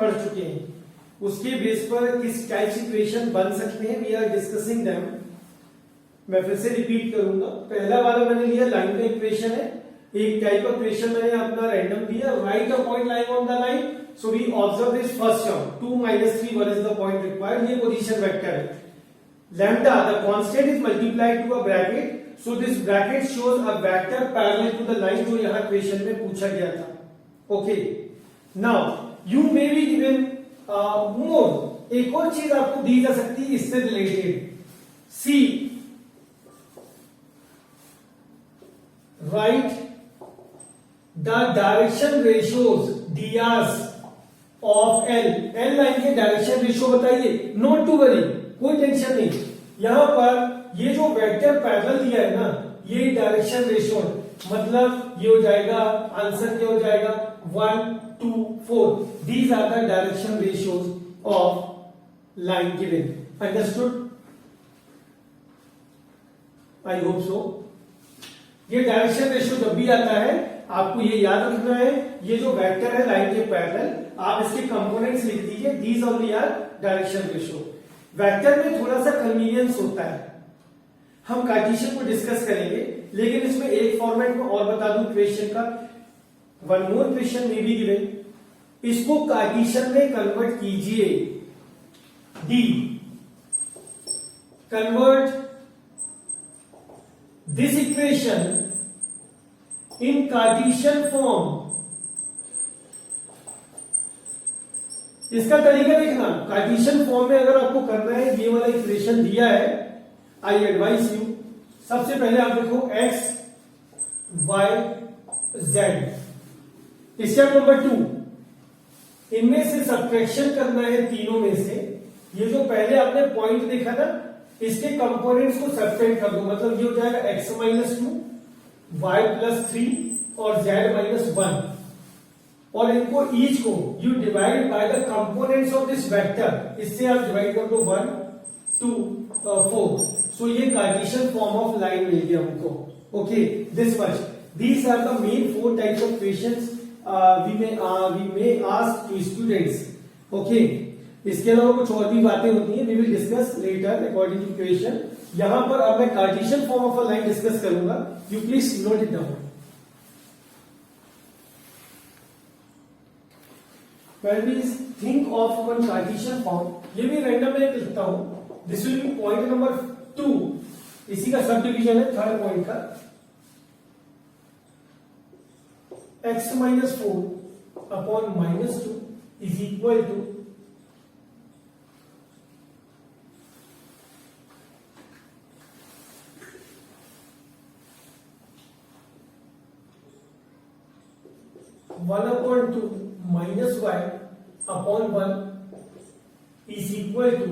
पढ़ चुके हैं, उसके बेस पर किस टाइप इक्वेशन बन सकते हैं, वी आर डिस्कसिंग देम। मैं फिर से रिपीट करूंगा। पहला वाला मैंने लिया लाइन का इक्वेशन है, एक टाइप ऑफ इक्वेशन मैंने अपना रैंडम दिया, write a point lying on the line, so we observe this first term 2 - 3 what is the point required, ये पोजीशन वेक्टर है। Lambda the constant is multiplied to a bracket, so this bracket shows a vector parallel to the line, जो यहां question में पूछा गया था। Okay, now you may be given more, एक और चीज आपको दी जा सकती है इससे related, see write the direction ratios DRs of L line के डायरेक्शन रेशियो बताइए। नॉट टू वरी, कोई टेंशन नहीं, यहां पर ये जो वेक्टर पैरेलल दिया है ना, ये डायरेक्शन रेशियो, मतलब ये हो जाएगा, आंसर क्या हो जाएगा 1 2 4, these are the direction ratios of line given. Understood? I hope so. ये डायरेक्शन रेशियो जब भी आता है आपको ये याद रखना है, ये जो वेक्टर है लाइन के पैरेलल, आप इसके कंपोनेंट्स लिख दीजिए, these only are direction ratio. Vector में थोड़ा सा कन्वीनियंस होता है, हम कार्टेशियन को डिस्कस करेंगे, लेकिन इसमें एक फॉर्मेट में और बता दूं क्वेश्चन का, वन मोर क्वेश्चन में भी गिवन, इसको कार्टेशियन में कन्वर्ट कीजिए। D convert this equation in Cartesian form. इसका तरीका देखना, कार्टेशियन फॉर्म में अगर आपको करना है, ये वाला इक्वेशन दिया है, आई एडवाइस यू, सबसे पहले आप देखो x y z, step number 2, इनमें से सब्ट्रैक्शन करना है तीनों में से। ये जो पहले आपने पॉइंट देखा था, इसके कंपोनेंट्स को सब्ट्रैक्ट कर दो, मतलब ये हो जाएगा x - 2 y + 3 और z - 1, और इनको ईच को you divide by the components of this vector, इससे आप डिवाइड कर दो 1 2 4, सो ये कार्टेशियन फॉर्म ऑफ लाइन मिल गया हमको। Okay, this much, these are the main 4 types of questions we may ask to students. Okay, इसके अलावा कुछ और भी बातें होती हैं, we will discuss later according to question. यहां पर अब मैं Cartesian form of a line discuss करूंगा, you please note it down. When we think of one Cartesian form, ये भी रैंडम में लिखता हूं, this will B point number 2, इसी का सब डिवीजन है थर्ड पॉइंट का, x - 4 upon -2 is equal to (1/2) minus y upon 1 is equal to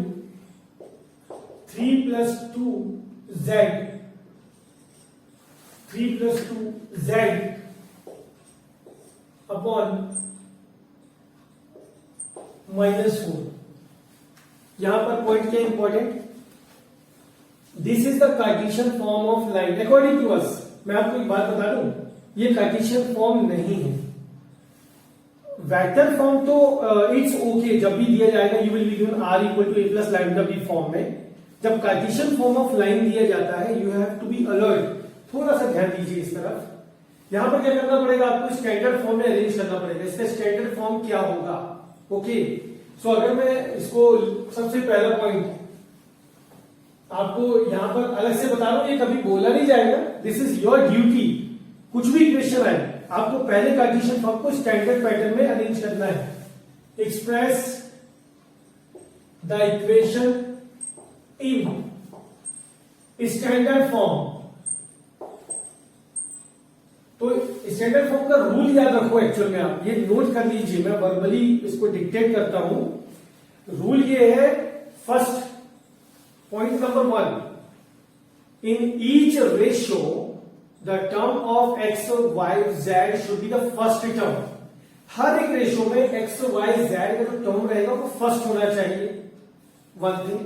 3 + 2z upon -4। यहां पर पॉइंट क्या important, this is the Cartesian form of line according to us. मैं आपको एक बात बता दूं, ये कार्टेशियन फॉर्म नहीं है। वेक्टर फॉर्म तो इट्स ओके, जब भी दिया जाएगा you will be given r = a + lambda b form में। जब कार्टेशियन फॉर्म ऑफ लाइन दिया जाता है, you have to be alert, थोड़ा सा ध्यान दीजिए इस तरफ। यहां पर क्या करना पड़ेगा, आपको स्टैंडर्ड फॉर्म में अरेंज करना पड़ेगा। इसका स्टैंडर्ड फॉर्म क्या होगा? ओके, सो अगर मैं इसको सबसे पहला पॉइंट आपको यहां पर अलग से बता रहा हूं, ये कभी बोला नहीं जाएगा, दिस इज योर ड्यूटी। कुछ भी क्वेश्चन आए, आपको पहले कार्टेशियन फॉर्म को स्टैंडर्ड पैटर्न में अरेंज करना है। Express the equation in standard form. तो स्टैंडर्ड फॉर्म का रूल याद रखो, एक्चुअल में आप ये नोट कर लीजिए, मैं वर्बली इसको डिक्टेट करता हूं। रूल ये है, first point number 1, in each ratio the term of x, y, z should be the first term। हर एक रेशियो में x, y, z का जो टर्म रहेगा वो फर्स्ट होना चाहिए। One thing,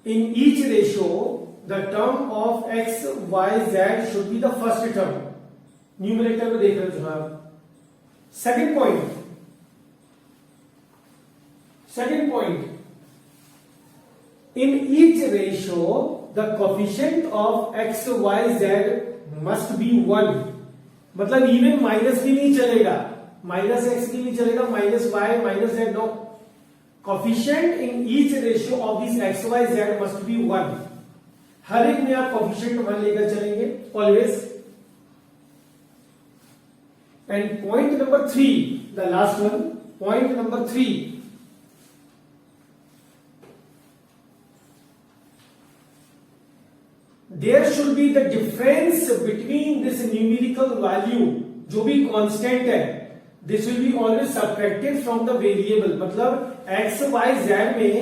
in each ratio the term of x, y, z should be the first term। Numerator में देख रहे हो जनाब, Second point, in each ratio the coefficient of x y z must be 1. मतलब even minus भी नहीं चलेगा, minus x भी नहीं चलेगा, minus y minus z, no, coefficient in each ratio of these x y z must be 1. हर एक में आप coefficient 1 लेकर चलेंगे always. And point number 3, the last one, point number 3, there should be the difference between this numerical value जो भी constant है, this will be always subtracted from the variable. मतलब x y z में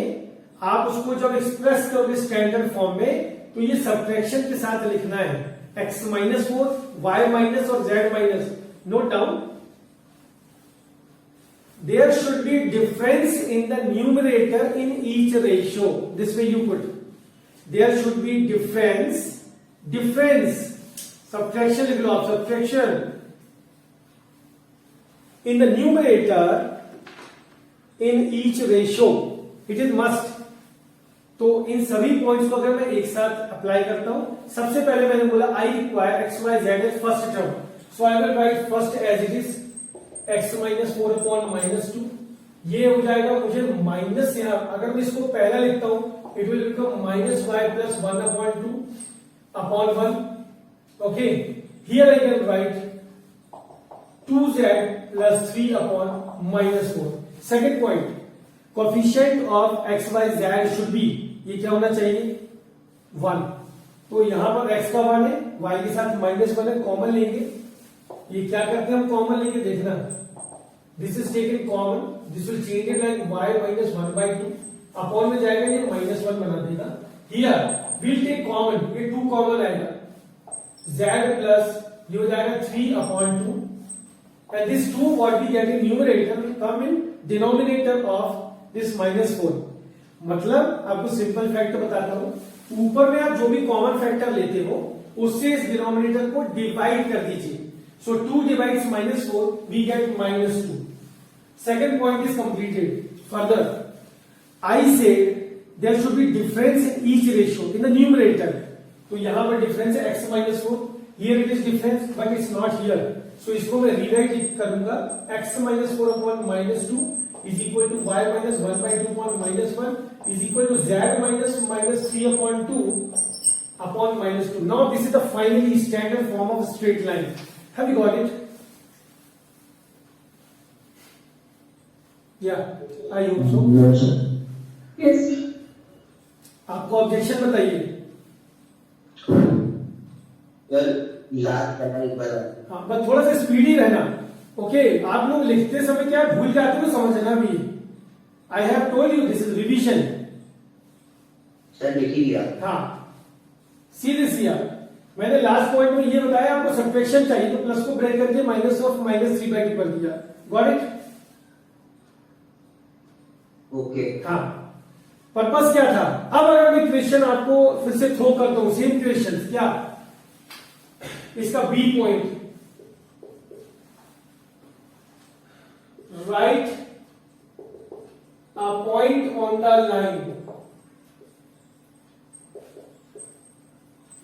आप उसको जब एक्सप्रेस करोगे standard form में तो ये सब्ट्रैक्शन के साथ लिखना है, x माइनस 4, y माइनस और z minus. Note down, there should be difference in the numerator in each ratio. This way you put, there should be difference, subtraction लिख लो आप, subtraction in the numerator in each ratio. It is must. तो इन सभी points को अगर मैं एक साथ apply करता हूं, सबसे पहले मैंने बोला I require x y z as first term. So I will write first as it is x minus 4 upon minus 2. ये हो जाएगा मुझे माइनस, यहां अगर मैं इसको पहला लिखता हूं it will become minus y plus 1 upon 2 upon 1. Okay, here I can write 2z plus 3 upon minus 4. Second point, coefficient of x y z should be, ये क्या होना चाहिए 1. तो यहां पर x का 1 है, y के साथ माइनस 1 है, कॉमन लेंगे. ये क्या करते हैं हम कॉमन लेके देखना, this is taken common, this will change it like y minus 1/2 upon में जाएगा, ये माइनस 1 बना देगा. हियर विल टेक कॉमन, ये 2 कॉमन आएगा, z प्लस ये हो जाएगा 3 upon 2 and this 2 what we get in numerator will come in denominator of this minus 4. मतलब आपको सिंपल फैक्ट बताता हूं, ऊपर में आप जो भी कॉमन फैक्टर लेते हो उससे इस डिनोमिनेटर को डिवाइड कर दीजिए. So 2 divides minus 4, we get minus 2. Second point is completed. Further, I said there should be difference in each ratio in the numerator. तो यहां पर डिफरेंस है x minus 4. Here it is difference, but it's not here. So इसको मैं rewrite करूंगा, x minus 4 upon minus 2 is equal to y minus 1/2 upon minus 1 is equal to z minus 3 upon 2 upon minus 2. Now this is the finally standard form of a straight line. Have you got it? Yeah, I hope so. Yes, sir. Yes. आपको objection बताइए. याद करना एक बार. हाँ, बस थोड़ा सा speedy रहना. ओके, आप लोग लिखते समय क्या भूल जाते हो समझना भी. I have told you this is revision. Sir लिख ही लिया. हाँ, सी दिस हियर. मैंने लास्ट पॉइंट में ये बताया आपको सब्ट्रैक्शन चाहिए तो प्लस को ब्रेक करके माइनस ऑफ माइनस 3/2 कर दिया. Got it? ओके. हाँ, पर्पस क्या था. अब अगर मैं क्वेश्चन आपको फिर से थ्रो करता हूं, सेम क्वेश्चन, क्या इसका b point, write a point on the line,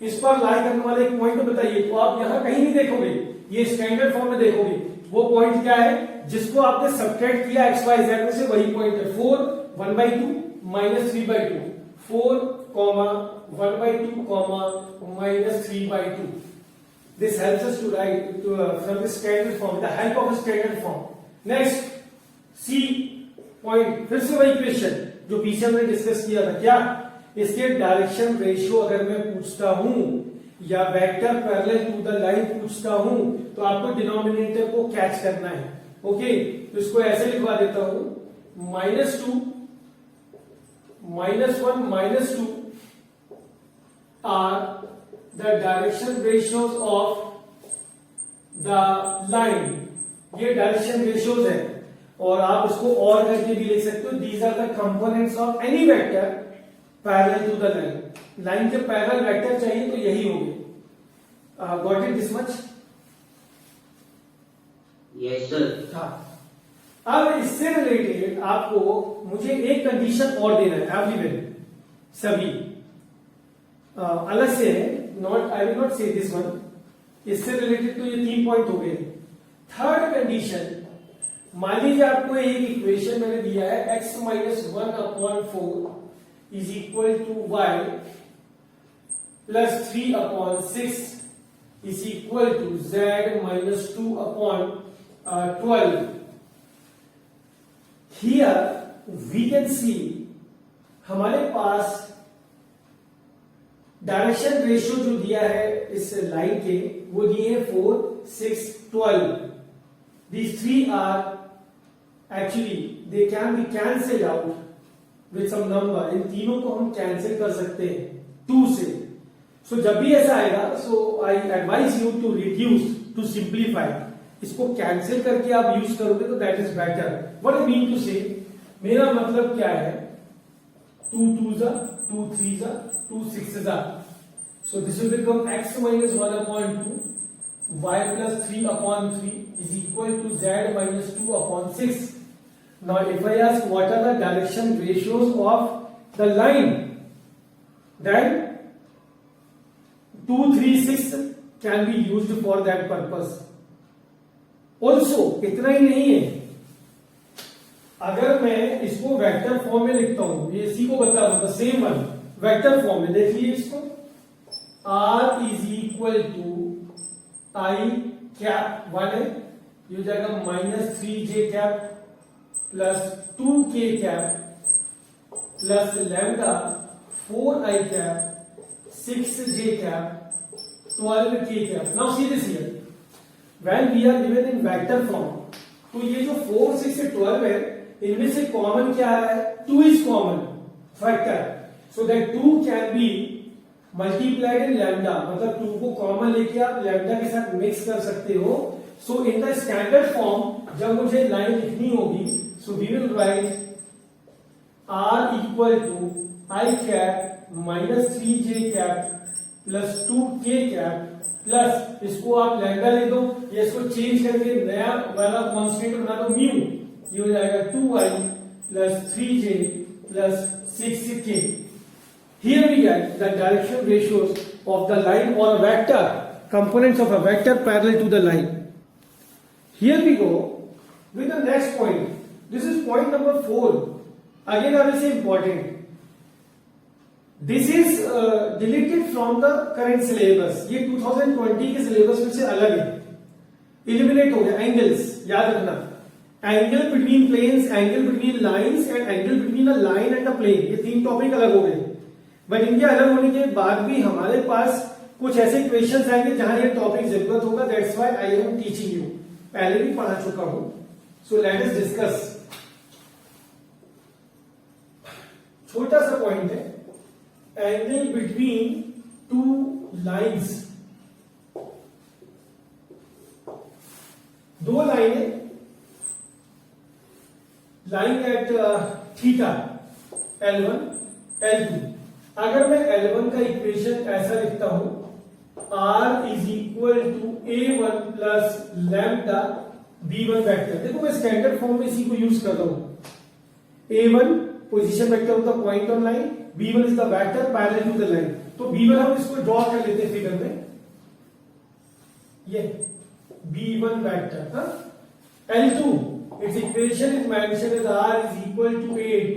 इस पर लाई करने वाला एक पॉइंट बताइए. तो आप यहां कहीं नहीं देखोगे, ये स्टैंडर्ड फॉर्म में देखोगे. वो पॉइंट क्या है जिसको आपने सब्ट्रैक्ट किया एक्स वाई जेड में से, वही पॉइंट है 4 1/2 minus 3/2, 4 1/2 minus 3/2. This helps us to write from the standard form, the help of a standard form. Next, C point, फिर से वही क्वेश्चन जो पीछे हमने डिस्कस किया था. क्या इसके डायरेक्शन रेशियो अगर मैं पूछता हूं या vector parallel to the line पूछता हूं तो आपको डिनोमिनेटर को कैच करना है. ओके, तो इसको ऐसे लिखवा देता हूं, -2 -1 -2 are the direction ratios of the line. ये डायरेक्शन रेशियोज है और आप उसको और करके भी लिख सकते हो. These are the components of any vector parallel to the line. Line के पैरेलल वेक्टर चाहिए तो यही होंगे. Got it this much? Yes sir. हाँ, अब इससे रिलेटेड आपको मुझे एक कंडीशन और देना है एवरीवेयर सभी अलग से है, नॉट आई विल नॉट से दिस वन। इससे रिलेटेड तो ये 3 पॉइंट हो गए। थर्ड कंडीशन, मान लीजिए आपको एक इक्वेशन मैंने दिया है x minus 1/4 is equal to y plus 3/6 is equal to z minus 2/12। Here we can see हमारे पास डायरेक्शन रेशियो जो दिया है इस लाइन के वो दिए हैं 4, 6, 12। These three are actually they can be cancelled out with some number। इन तीनों को हम कैंसिल कर सकते हैं 2 से। सो जब भी ऐसा आएगा so I advise you to reduce to simplify. इसको कैंसिल करके आप यूज करोगे तो that is better. What I mean to say, मेरा मतलब क्या है, 2 2s are 2 3s are 2 6s are। So this will become x minus 1/2 y plus 3/3 is equal to z minus 2/6. Now if I ask what are the direction ratios of the line, then 2 3 6 can be used for that purpose। Also इतना ही नहीं है, अगर मैं इसको vector form में लिखता हूं, ये इसी को बता रहा हूं, सेम वन वेक्टर फॉर्म में देख लीजिए इसको, r is equal to i cap 1 है, ये हो जाएगा -3j cap plus 2k cap plus lambda 4i cap 6j cap 12k cap. Now see this here, when we are given in vector form, तो ये जो 4 6 से 12 है इनमें से कॉमन क्या है, 2 is common factor, so that 2 can be multiplied in lambda, मतलब 2 को कॉमन लेके आप लैम्डा के साथ मिक्स कर सकते हो। So in the standard form जब मुझे लाइन लिखनी होगी, so we will write r equal to i cap -3j cap plus 2k cap plus इसको आप लैम्डा ले दो या इसको चेंज करके नया वाला कांस्टेंट बना दो म्यू, ये हो जाएगा 2i plus 3j plus 6k। Here we get the direction ratios of the line or a vector, components of a vector parallel to the line. Here we go with the next point. This is point number 4. Again I will say important. This is deleted from the current syllabus. ये 2020 के syllabus में से अलग है, eliminate हो गया। Angles याद रखना, angle between planes, angle between lines and angle between a line and a plane, ये 3 टॉपिक अलग हो गए। बट इनके अलग होने के बाद भी हमारे पास कुछ ऐसे क्वेश्चंस आएंगे जहां ये टॉपिक जरूरत होगा, that's why I am teaching you. पहले भी पढ़ा चुका हूं, सो लेट अस डिस्कस। छोटा सा पॉइंट है, एंगल बिटवीन 2 लाइंस, 2 लाइनें, line at theta L1 L2। अगर मैं L1 का इक्वेशन ऐसा लिखता हूं, R is equal to A1 plus lambda B1 vector. देखो मैं स्टैंडर्ड फॉर्म में इसी को यूज कर रहा हूं। A1 position vector of the point on line, B1 is the vector parallel to the line. तो B1 हम इसको ड्रॉ कर लेते हैं फिगर में, ये B1 vector. L2 its equation is mentioned as R is equal to A2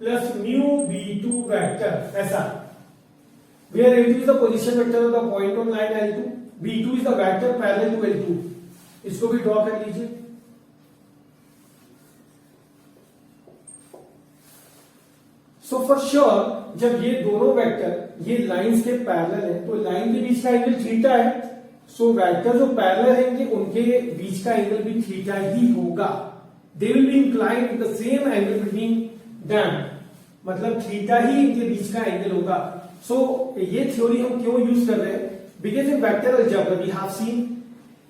plus mu B2 vector, ऐसा। Where A2 is the position vector of the point on line L2, B2 is the vector parallel to L2। इसको भी draw कर लीजिए। सो for sure जब ये दोनों vector ये lines के पैरेलल है तो लाइन के बीच का एंगल थीटा है, सो वेक्टर जो पैरेलल रहेंगे उनके बीच का एंगल भी थीटा ही होगा। They will be inclined with the same angle between them, मतलब थीटा ही इनके बीच का एंगल होगा। सो ये थ्योरी हम क्यों यूज कर रहे हैं, because in vector algebra we have seen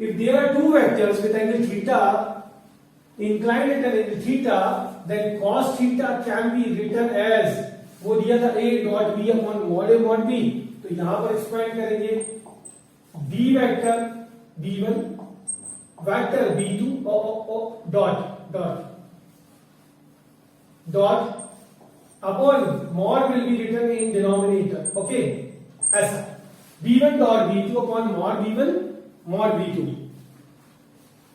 if there are 2 vectors with angle theta inclined at an angle theta, then cos theta can be written as, वो दिया था a dot b upon mod a mod b, तो यहां पर expand करेंगे b vector b1 vector b2 dot upon mod will be written in denominator. Okay, ऐसा b1 dot b2 upon mod b1 mod b2.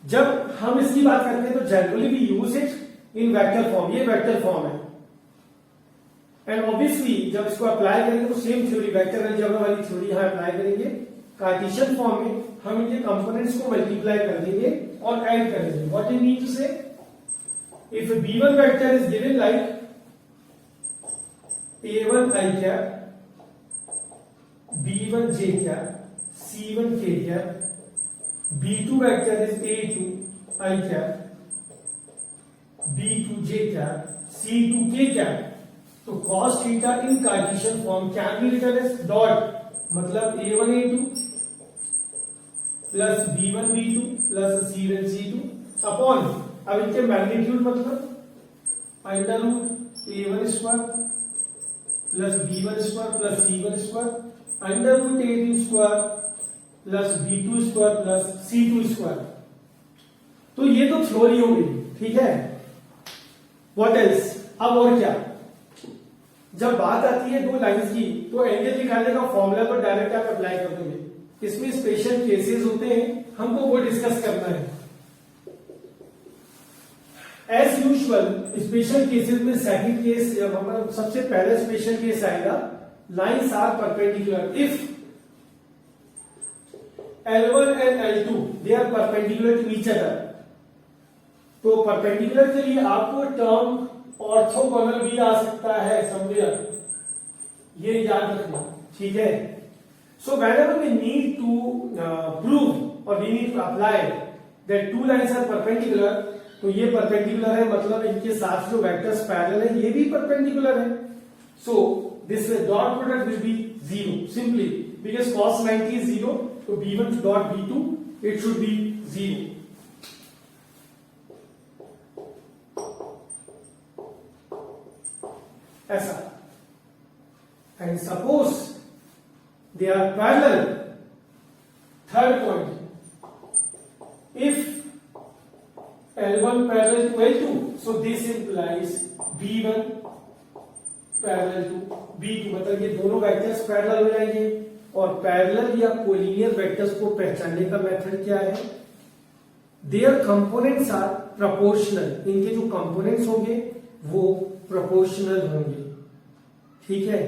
जब हम इसकी बात करते हैं तो generally we use it in vector form. ये वेक्टर फॉर्म है एंड ऑब्वियसली जब इसको अप्लाई करेंगे तो सेम थ्योरी वेक्टर अलजेब्रा वाली थ्योरी यहां अप्लाई करेंगे. कार्टेशियन फॉर्म में हम इनके कंपोनेंट्स को मल्टीप्लाई कर देंगे और ऐड कर देंगे. व्हाट यू नीड टू से, if b1 vector is given like a1 i cap, b1 j cap, c1 k cap, b2 vector is a2 i cap, b2 j cap, c2 k cap. तो cos theta in Cartesian form can be written as dot, मतलब a1 a2 plus b1 b2 plus c1 c2 upon, अब इनके magnitude मतलब under root a1 square plus b1 square plus c1 square under root a2 square plus b2 square plus c2 square. तो ये तो theory हो गई, ठीक है. व्हाट एल्स, अब और क्या. जब बात आती है दो लाइंस की तो एंगल निकालने का फॉर्मूला तो डायरेक्ट आप अप्लाई कर दोगे. इसमें स्पेशल केसेस होते हैं, हमको वो डिस्कस करना है. एज यूजुअल स्पेशल केसेस में सेकंड केस हमारा सबसे पहले स्पेशल केस आएगा. Lines are perpendicular if L1 and L2 they are perpendicular to each other. तो परपेंडिकुलर के लिए आपको टर्म ऑर्थोगोनल भी आ सकता है समवेयर, ये याद रखना, ठीक है. सो whenever we need to prove or we need to apply that two lines are perpendicular, तो ये परपेंडिकुलर है मतलब इनके साथ जो वेक्टर्स पैरेलल है ये भी परपेंडिकुलर है. So this dot product will be zero simply because cos 90 is zero, तो b1 dot b2 it should be zero. ऐसा. And suppose they are parallel. Third point, if L1 parallel to L2, so this implies B1 parallel to B2, मतलब ये दोनों vectors parallel हो जाएंगे. और parallel या collinear vectors को पहचानने का मेथड क्या है, देयर कंपोनेंट्स आर प्रोपोर्शनल. इनके जो कंपोनेंट्स होंगे वो प्रोपोर्शनल होंगे, ठीक है.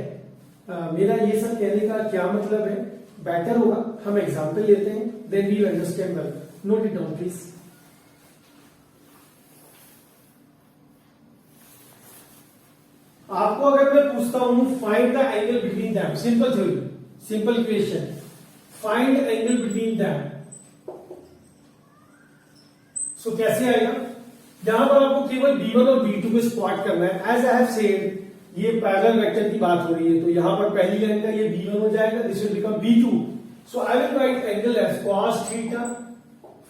मेरा ये सब कहने का क्या मतलब है, बेटर होगा हम एग्जांपल लेते हैं, then we understand well. Note it down please. आपको अगर मैं पूछता हूं find the angle between them, simple theory, simple question, find angle between them, so कैसे आएगा. यहां पर आपको केवल b1 और b2 को स्पॉट करना है. एज आई हैव सेड ये पैरेलल वेक्टर की बात हो रही है, तो यहां पर पहली लाइन का ये b1 हो जाएगा, this will become b2. So I will write angle as cos theta,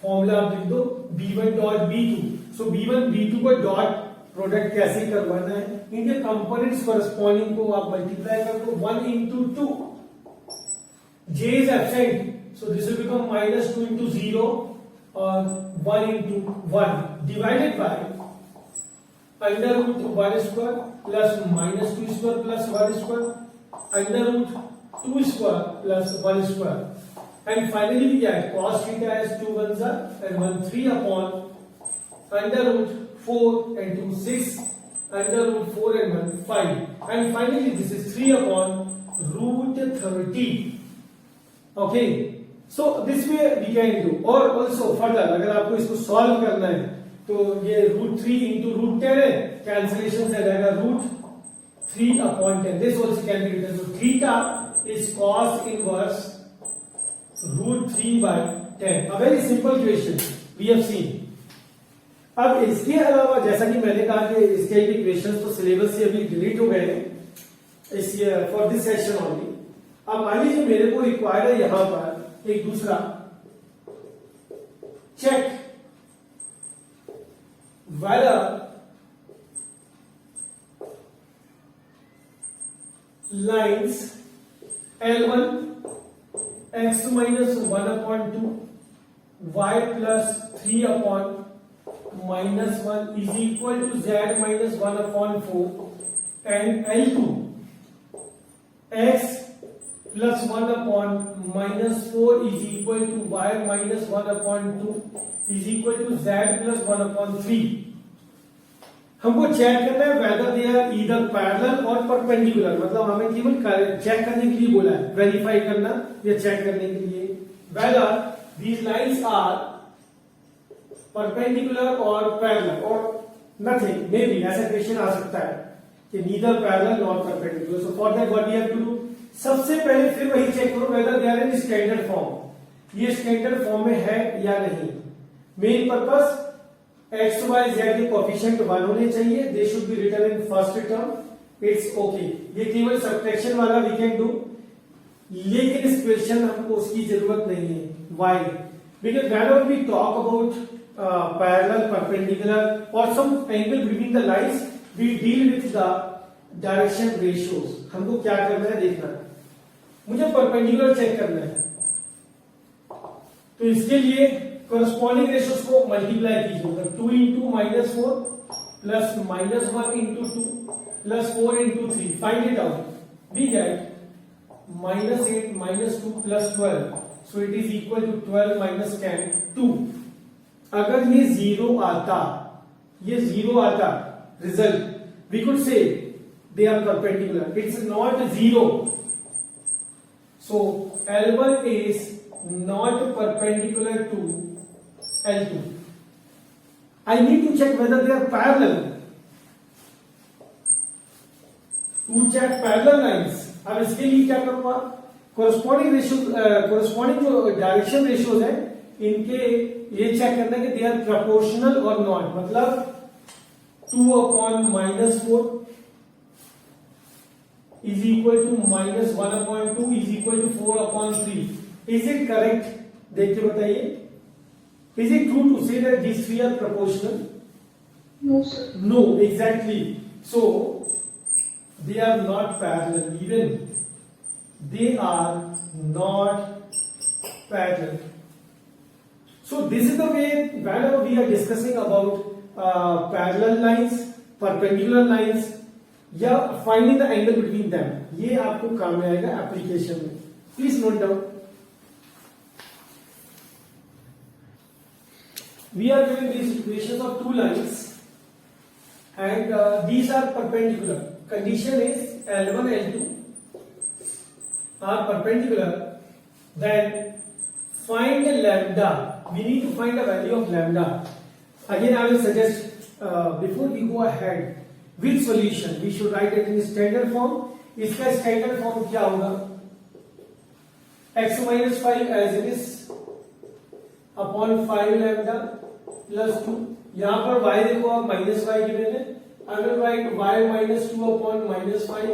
formula आप लिख दो b1 डॉट b2. सो b1 b2 co dot product कैसे करवाना है, इनके कंपोनेंट्स कॉरस्पॉन्डिंग को आप मल्टीप्लाई कर दो 1 into 2. j is absent, so this will become -2 into 0 or 1 into 1 divided by under root 1 square plus -2 square plus 1 square under root 2 square plus 1 square. And finally we get cos theta as 2 ones are and 1 3 upon under root 4 and 2 6 under root 4 and 1 5. And finally this is 3 upon root 30. Okay, so this way we can do. Or also further अगर आपको इसको solve करना है तो ये √3 into √10 है, cancellation से रहेगा √3 upon 10. This also can be written. So theta is cos inverse √3 by 10. A very simple question we have seen. अब इसके अलावा जैसा कि मैंने कहा कि इसके इक्वेशंस तो सिलेबस से अभी डिलीट हो गए हैं इस फॉर दिस सेशन ओनली. अब मान लीजिए मेरे को रिक्वायर्ड है यहां पर एक दूसरा check whether lines L1 x minus 1 upon 2 y plus 3 upon minus 1 is equal to z minus 1 upon 4, and L2 x plus 1 upon minus 4 is equal to y minus 1 upon 2 is equal to z plus 1 upon 3. हमको check करना है whether they are either parallel और perpendicular, मतलब हमें केवल check करने के लिए बोला है, वेरीफाई करना या चेक करने के लिए whether these lines are perpendicular और पैरेलल और नथिंग, मे बी ऐसा क्वेश्चन आ सकता है कि neither parallel not perpendicular. So for that what we have to do, सबसे पहले फिर वही चेक करो whether they are in standard form, ये स्टैंडर्ड फॉर्म में है या नहीं. Main purpose x y z के कोफिशिएंट 1 होने चाहिए, they should be written in first term, it's okay. ये केवल सब्ट्रैक्शन वाला वी कैन डू, लेकिन इस क्वेश्चन हमको उसकी जरूरत नहीं है. Why? Because whenever we talk about parallel, perpendicular और some angle between the lines, we deal with the direction ratios. हमको क्या करना है देखना है, मुझे परपेंडिकुलर चेक करना है, तो इसके लिए करस्पॉन्डिंग रेशियोज को मल्टीप्लाई कीजिए. 2 into minus 4 plus minus 1 into 2 plus 4 into 3, find it out. We get minus 8 minus 2 plus 12, so it is equal to 12 minus 10 2. अगर ये जीरो आता, ये जीरो आता result, we could say they are perpendicular. It's not zero, so L1 is not perpendicular to L2. I need to check whether they are parallel. To check parallel lines, अब इसके लिए क्या करूंगा, corresponding ratio, corresponding जो direction ratios है इनके ये check करना है कि they are proportional or not. मतलब 2 upon minus 4 is equal to minus 1 upon 2 is equal to 4 upon 3. Is it correct? देख के बताइए. Is it true to say that these three are proportional? No, sir. No, exactly. So they are not parallel. Even they are not parallel. So this is the way whenever we are discussing about parallel lines, perpendicular lines, या finding the angle between them, ये आपको काम में आएगा application में. Please note down. We are giving these equations of two lines and these are perpendicular. Condition is L1 L2 are perpendicular, then find lambda. We need to find the value of lambda. Again I will suggest before we go ahead with solution we should write it in standard form. इसका standard form क्या होगा, x minus 5 as it is upon 5 lambda plus 2. यहां पर y देखो आप minus y given है, I will write y minus 2 upon minus 5,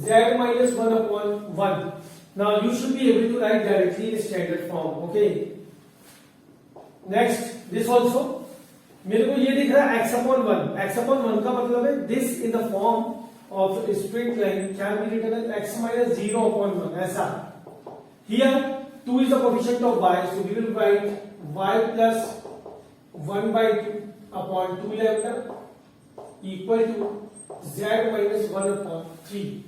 z minus 1 upon 1. Now you should be able to write directly in standard form. Okay, next this also मेरे को ये दिख रहा है x upon 1. x upon 1 का मतलब है this in the form of straight line can be written as x minus 0 upon 1. ऐसा हियर 2 is the coefficient of y, so we will write y plus 1 by 2 upon 2 lambda equal to z minus 1 upon 3.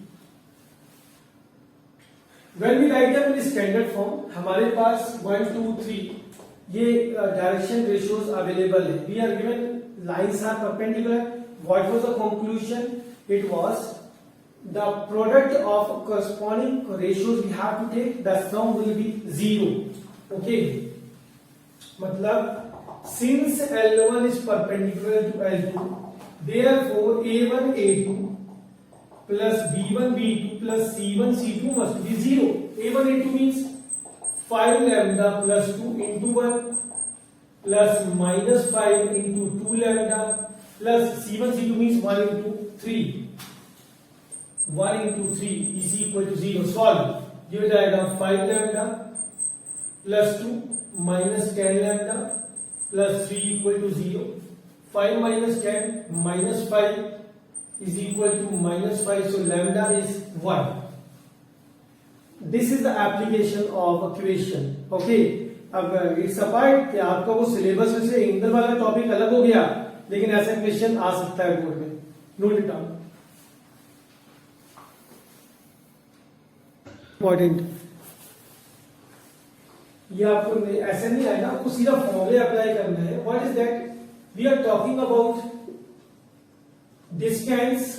When we write them in standard form, हमारे पास 1 2 3 ये direction ratios available है. We are given lines are perpendicular. What was the conclusion? It was the product of corresponding ratios we have to take, the sum will be 0. okay, मतलब since L1 is perpendicular to L2, therefore A1 A2 plus B1 B2 plus C1 C2 must be 0. A1 A2 means 5 lambda plus 2 into 1 plus minus 5 into 2 lambda plus C1 C2 means 1 into 3. 1 into 3 is equal to 0. Solve. ये हो जाएगा 5 lambda plus 2 minus 10 lambda plus 3 equal to 0. 5 minus 10 minus 5 is equal to minus 5. So lambda is 1. This is the application of equation. Okay, अब it's apart कि आपका वो syllabus में से inter वाला टॉपिक अलग हो गया, लेकिन ऐसा क्वेश्चन आ सकता है बोर्ड में। Note it down, important. ये आपको ऐसा नहीं आएगा, आपको सीधा फॉर्मूले अप्लाई करना है। What is that? We are talking about distance.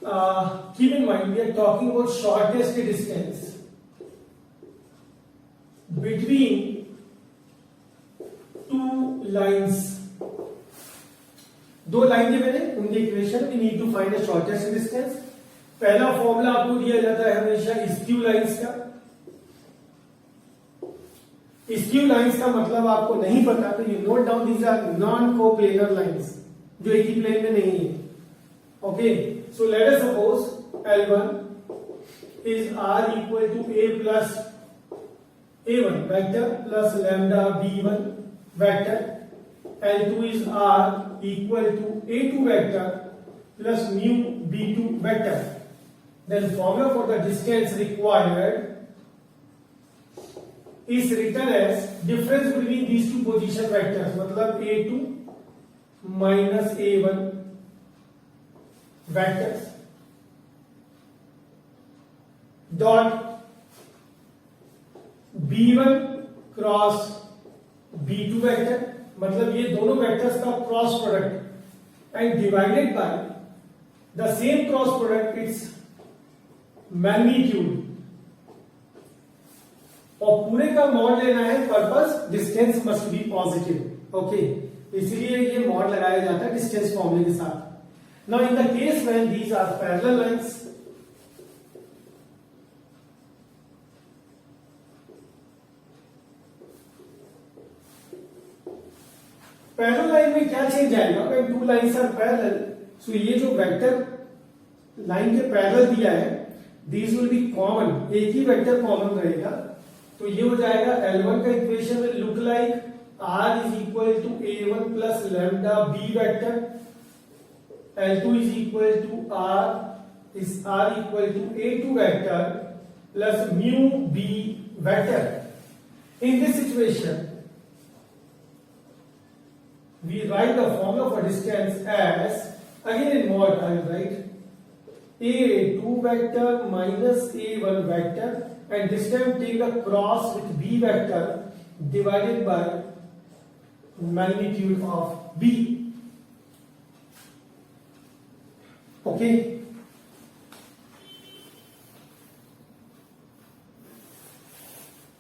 Keep in mind we are talking about shortest distance between two lines। दो लाइन के मैंने उनके equation we need to find the shortest distance. पहला फॉर्मूला आपको दिया जाता है हमेशा स्क्यू लाइंस का। स्क्यू लाइंस का मतलब आपको नहीं पता तो you note down, these are non coplanar lines जो एक ही प्लेन में नहीं है। Okay, so let us suppose L1 is R equal to A plus A1 vector plus lambda B1 vector, L2 is R equal to A2 vector plus mu B2 vector. Then formula for the distance required is written as difference between these two position vectors, मतलब A2 minus A1 vectors dot B1 cross B2 vector, मतलब ये दोनों vectors का cross product and divided by the same cross product its magnitude. और पूरे का mod लेना है, purpose distance must be positive. Okay, इसलिए ये मॉड लगाया जाता है डिस्टेंस फॉर्मूले के साथ। Now in the case when these are parallel lines, parallel line में क्या चेंज आएगा? When two lines are parallel, so ये जो वेक्टर लाइन के पैरेलल दिया है दीज विल बी कॉमन, एक ही वेक्टर कॉमन रहेगा। तो ये हो जाएगा L1 का equation will look like R is equal to A1 plus lambda B vector, L2 is equal to R equal to A2 vector plus mu B vector. In this situation we write the formula for distance as, again in mod I will write A2 vector minus A1 vector, and this time take the cross with B vector divided by magnitude of B. Okay,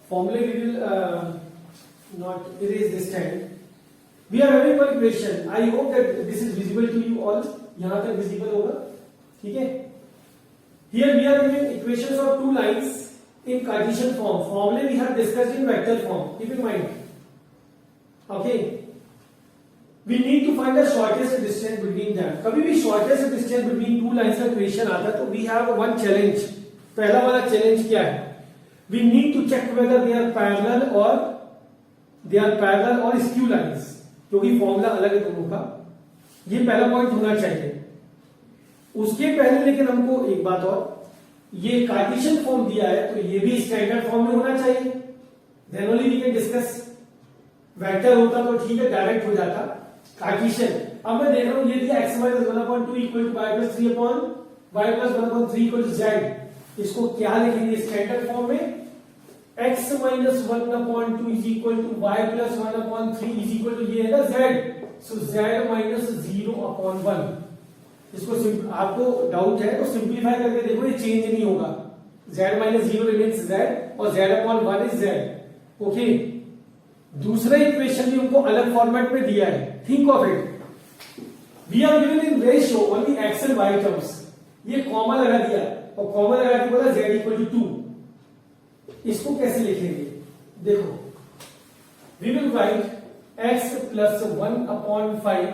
formula we will not erase this time. We are having one equation. I hope that this is visible to you all. यहां तक visible होगा, ठीक है? Here we are having equations of two lines in Cartesian form. Formula we have discussed in vector form. Keep in mind. Okay. We need to find the shortest distance between them. कभी भी shortest distance between two lines का equation आता है तो we have one challenge. पहला वाला challenge क्या है? We need to check whether they are parallel or skew lines. क्योंकि फॉर्मूला अलग है दोनों का, ये पहला पॉइंट होना चाहिए। उसके पहले लेकिन हमको एक बात और, ये कार्टेशियन फॉर्म दिया है तो ये भी स्टैंडर्ड फॉर्म में होना चाहिए, then only we can discuss. Vector होता तो ठीक है, डायरेक्ट हो जाता कार्टेशियन। अब मैं देख रहा हूं ये दिया x minus 1/2 equal to y plus 3 upon y plus 1/3 equal to z। इसको क्या लिखेंगे स्टैंडर्ड फॉर्म में? x minus 1/2 is equal to y plus 1/3 is equal to ये है ना z, सो z माइनस 0/1। इसको आपको डाउट है तो सिंप्लीफाई करके देखो, ये चेंज नहीं होगा, z माइनस 0 रिमेन्स z और z/1 इज z। ओके, दूसरा इक्वेशन भी उनको अलग फॉर्मेट में दिया है, think of it. We are given in ratio only x and y terms, ये कॉमन लगा दिया और कॉमन लगा के बोला z इक्वल टू 2। इसको कैसे लिखेंगे? देखो, we will write x plus 1/5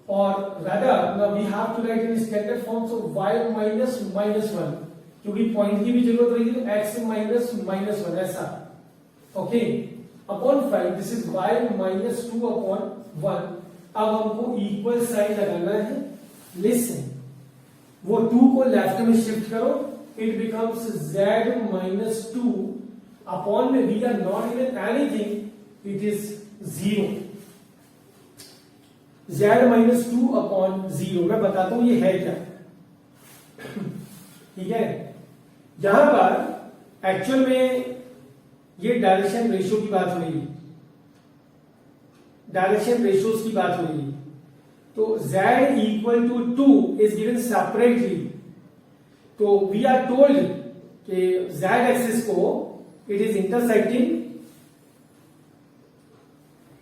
और rather we have to write in standard form, so y minus -1, क्योंकि पॉइंट की भी जरूरत रहेगी तो x माइनस -1 ऐसा। Okay, upon 5, this is y minus 2/1। अब हमको इक्वल साइन लगाना है। लिसन, वो 2 को लेफ्ट में शिफ्ट करो, it becomes z minus 2 upon में we are not even anything, it is 0। z minus 2 upon 0, मैं बताता हूं ये है क्या। ठीक है, यहां पर एक्चुअल में ये डायरेक्शन रेशियो की बात हो रही है, डायरेक्शन रेशियोज की बात हो रही है। तो z equal to 2 is given separately, तो वी आर टोल्ड कि z एक्सिस को it is intersecting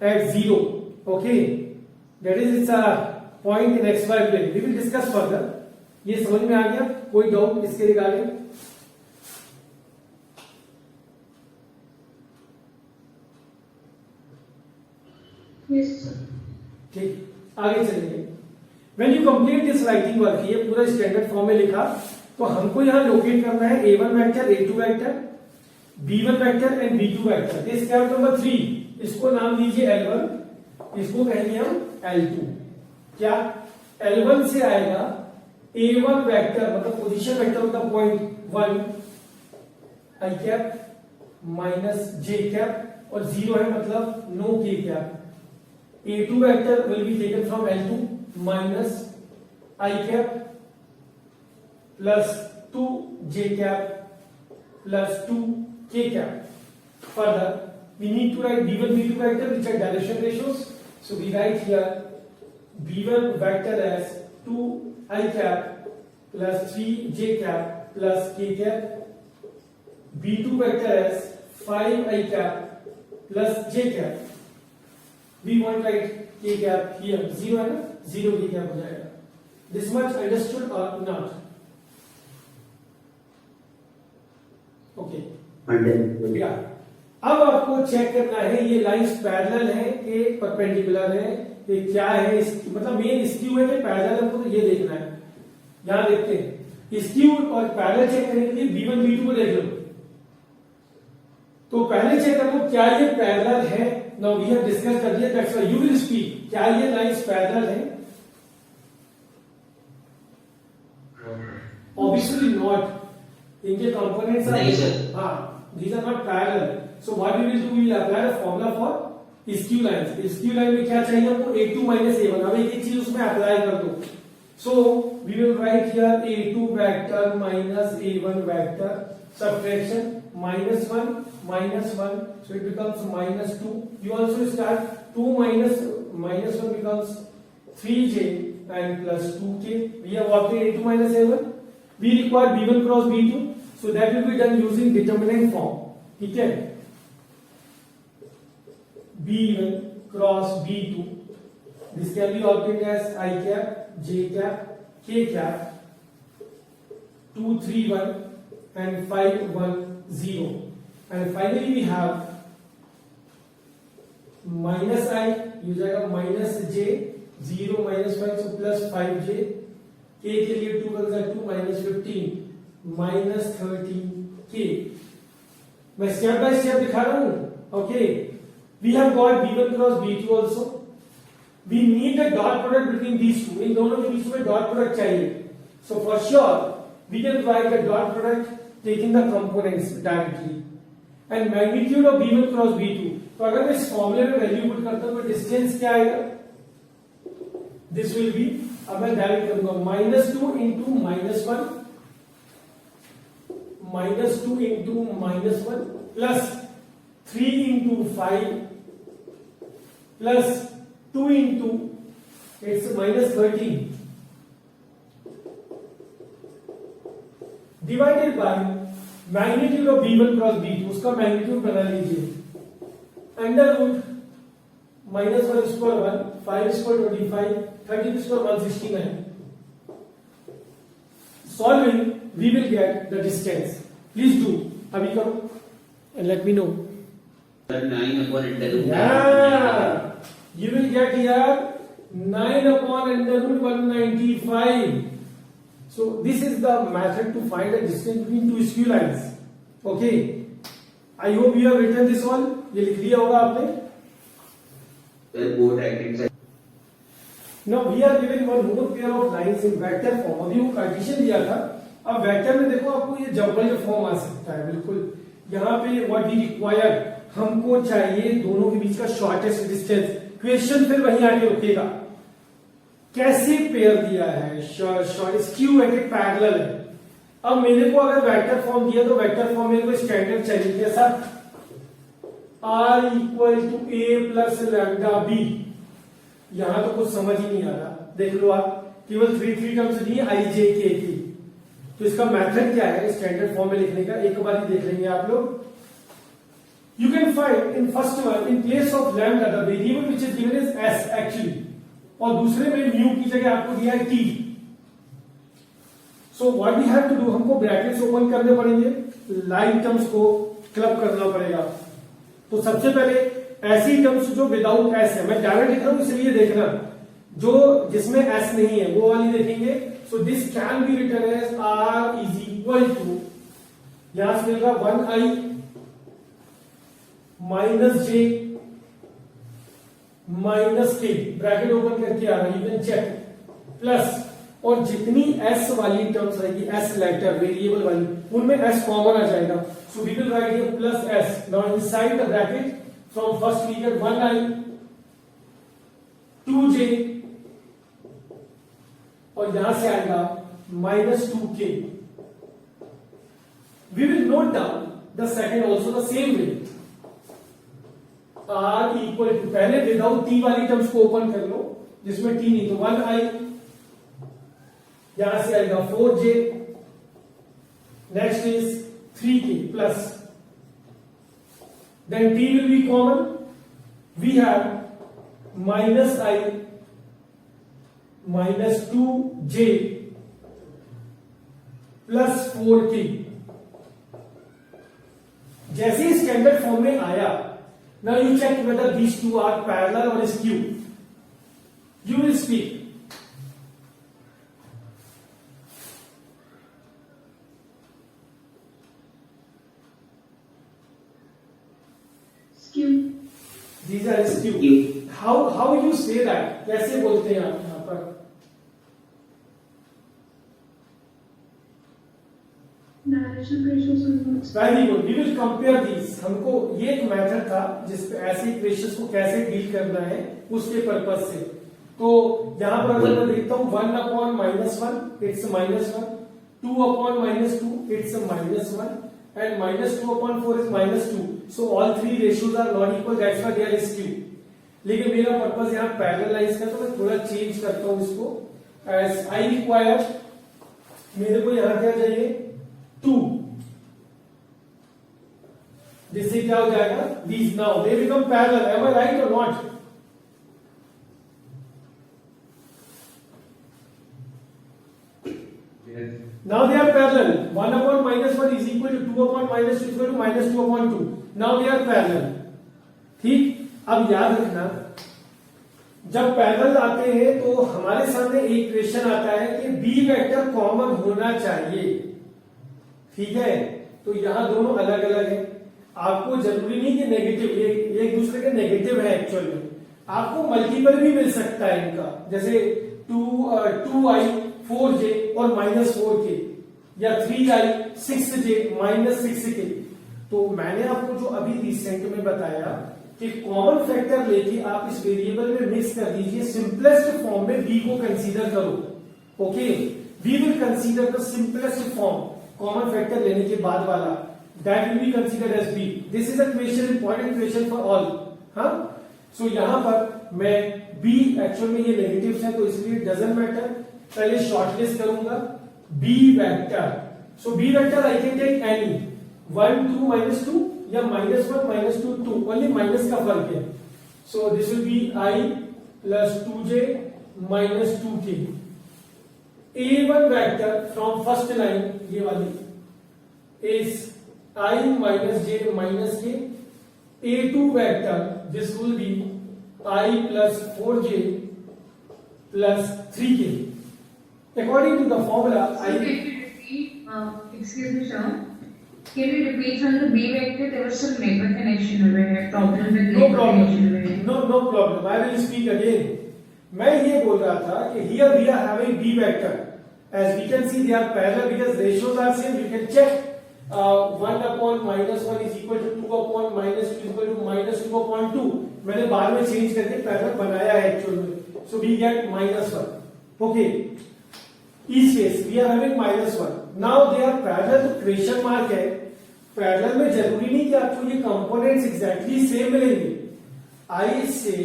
at 0, okay, that is it's a point in xy plane. We will discuss further. ये समझ में आ गया? कोई डाउट इसके रिगार्डिंग? Yes, sir. ठीक, आगे चलेंगे। When you complete this writing work, ये पूरा स्टैंडर्ड फॉर्म में लिखा, तो हमको यहां लोकेट करना है a1 vector, a2 vector, b1 vector and b2 vector. This step number 3, इसको नाम दीजिए L1, इसको कहेंगे हम L2। क्या L1 से आएगा a1 वेक्टर, मतलब पोजीशन वेक्टर होता point 1 i cap minus j cap, और 0 है मतलब no k cap. a2 vector will be taken from L2 minus I cap plus 2 j cap plus 2 k cap. Further, we need to write b1, b2 vector which are direction ratios. So we write here b1 vector as 2 I cap plus 3 j cap plus k cap. b2 vector as 5 I cap plus j cap. We want write k cap here, 0 है ना, 0 k cap हो जाएगा। This much understood or not? Okay. Yeah. अब आपको check करना है ये lines parallel है कि परपेंडिकुलर है, ये क्या है, मतलब मेन स्क्यू है कि पैरेलल, हमको तो ये देखना है। यहां देखते हैं स्क्यू और पैरेलल चेक करने के लिए b1 b2 को देख लो। तो पहले चेक कर लो क्या ये पैरेलल है। नाउ वी हैव डिस्कस कर दिया, that's why you will speak, क्या ये लाइंस पैरेलल है? ऑब्वियसली नॉट, इनके कंपोनेंट्स नहीं सर, हां, these are not parallel. So what we will do, we will apply the formula for skew lines. Skew line में क्या चाहिए हमको? a2 minus a1। अब एक चीज उसमें अप्लाई कर दो। So we will write here a2 vector minus a1 vector, subtraction minus 1 minus 1, so it becomes minus 2. You also start 2 minus 1 becomes 3j and plus 2k. We have obtained a2 minus a1. We require b1 cross b2, so that will be done using determinant form. ठीक है, b1 cross b2, this can be obtained as I cap, j cap, k cap, 2 3 1 and 5 1 0, and finally we have minus I, ये जाएगा minus j, 0 minus 5 so plus 5j, k के लिए 2 बन जाएगा 2 minus 15 minus 13k। मैं step by step दिखा रहा हूं। Okay, we have got b1 cross b2 also. We need the dot product between these two, इन दोनों के बीच में डॉट प्रोडक्ट चाहिए। So for sure we can write the dot product taking the components directly and magnitude of b1 cross b2। तो अगर मैं इस फॉर्मूले में वैल्यू पुट करता हूं तो डिस्टेंस क्या आएगा? दिस विल बी, अब मैं डायरेक्ट करूंगा -2 into -1 -2 into -1 plus 3 into 5 plus 2 into it's -13 divided by magnitude of b1 cross b2, उसका मैग्नीट्यूड बना लीजिए under root -1 square 1, 5 square 25, 30 square 169। Solving, we will get the distance. Please do. अभी करो and let me know. 9 upon under root. Yeah, you will get here 9 upon under root 195. So this is the method to find the distance between two skew lines. Okay. I hope you have written this one. ये लिख लिया होगा आपने। Both right hand side. Now we are given one more pair of lines in vector form. अभी वो Cartesian दिया था, अब वेक्टर में देखो आपको ये जबल फॉर्म आ सकता है। बिल्कुल यहाँ पे व्हाट वी रिक्वायर, हमको चाहिए दोनों के बीच का शॉर्टेस्ट डिस्टेंस। क्वेश्चन फिर वहीं आके रुकेगा, कैसे पेयर दिया है, स्क्यू है कि पैरेलल है। अब मेरे को अगर वेक्टर फॉर्म दिया तो वेक्टर फॉर्म मेरे को स्टैंडर्ड चाहिए कैसा, r equal to a plus lambda b. यहां तो कुछ समझ ही नहीं आ रहा, देख लो आप, केवल थ्री टर्म्स दी आई जे के की। तो इसका मेथड क्या है स्टैंडर्ड फॉर्म में लिखने का, एक बार ही देख लेंगे आप लोग। You can find in first one in place of lambda the variable which is given is s actually, और दूसरे में म्यू की जगह आपको दिया है t। So what we have to do, हमको ब्रैकेट्स ओपन करने पड़ेंगे, लाइन टर्म्स को क्लब करना पड़ेगा। तो सबसे पहले ऐसी टर्म्स जो विदाउट s है, मैं डायरेक्ट लिख रहा हूं इसलिए देखना, जो जिसमें s नहीं है वो वाली देखेंगे। So this can be written as r is equal to, यहां से मिलेगा 1i minus j minus k, bracket open करके आ रहा है, यू कैन चेक, प्लस, और जितनी s वाली टर्म्स रहेगी, s लेटर वेरिएबल वाली, उनमें s कॉमन आ जाएगा। So we will write here plus s, now inside the bracket from first we get 1i 2j, और यहां से आएगा minus 2k। We will note down the second also the same way, r equal to, पहले without t वाली terms को open कर लो, जिसमें t नहीं, तो 1i, यहां से आएगा 4j, next is 3k plus, then t will be common, we have minus i minus 2j plus 4k। जैसे ही स्टैंडर्ड फॉर्म में आया, now you check whether these two are parallel or skew. You will speak. Skew. These are skew. Skew. How you say that? कैसे बोलते हैं आप यहाँ पर? Direction ratios are not. Very good. We will compare these. हमको ये एक method था जिसपे ऐसे इक्वेशंस को कैसे डील करना है उसके पर्पज से। तो यहाँ पर अगर मैं देखता हूँ 1 upon minus 1 it's minus 1, 2 upon minus 2 it's minus 1, and minus 2 upon 4 is minus 2। So all three ratios are not equal, that's why they are skew. लेकिन मेरा पर्पज यहाँ पैरेललाइज का, तो मैं थोड़ा चेंज करता हूँ इसको, एज आई रिक्वायर, मेरे को यहाँ क्या चाहिए 2, जिससे क्या हो जाएगा, these now they become parallel, am I right or not? Yes. Now they are parallel. 1 upon minus 1 is equal to 2 upon minus 2 is equal to minus 2 upon 2. Now they are parallel. ठीक, अब याद रखना, जब parallel आते हैं तो हमारे सामने एक क्वेश्चन आता है कि बी वेक्टर कॉमन होना चाहिए, ठीक है। तो यहां दोनों अलग अलग है, आपको जरूरी नहीं कि नेगेटिव, एक दूसरे के नेगेटिव है एक्चुअल में, आपको मल्टीपल भी मिल सकता है इनका, जैसे 2i 4j और माइनस 4k, या 3i 6j माइनस 6k। तो मैंने आपको जो अभी रिसेंट में बताया कि कॉमन फैक्टर लेके आप इस वेरिएबल में मिक्स कर दीजिए, सिंपलेस्ट फॉर्म में b को कंसीडर करो। Okay, we will consider the simplest form, common factor लेने के बाद वाला, that will be considered as b। This is a question, important question for all. हाँ, सो यहां पर मैं b, एक्चुअल में ये नेगेटिव्स है तो इसलिए डजंट मैटर, पहले शॉर्टलिस्ट करूंगा b vector. So b vector I can take any 1 2 minus 2 या माइनस 1 माइनस 2 2, ओनली माइनस का फर्क है। So this will B i plus 2j minus 2k। a1 vector from first line, ये वाली, is i minus j minus k। a2 vector, this will B i plus 4j plus 3k। According to the formula, So can you repeat? Excuse me, sir. Can you repeat on the B vector? There was some network connection over here. Problem with no network problem, connection over here. no problem. I will speak again. मैं ये बोल रहा था कि here we are having B vector. As we can see, they are parallel because ratios are same. You can check 1/-1 is equal to 2/-2 is equal to -2/2 मैंने बाद में change करके पैरेलल बनाया है एक्चुअल में, सो वी गेट -1. ओके, इस case we are having -1. Now they are parallel, तो question mark है. पैरेलल में जरूरी नहीं कि आपको ये कंपोनेंट्स एग्जैक्टली सेम मिलेंगे. आई से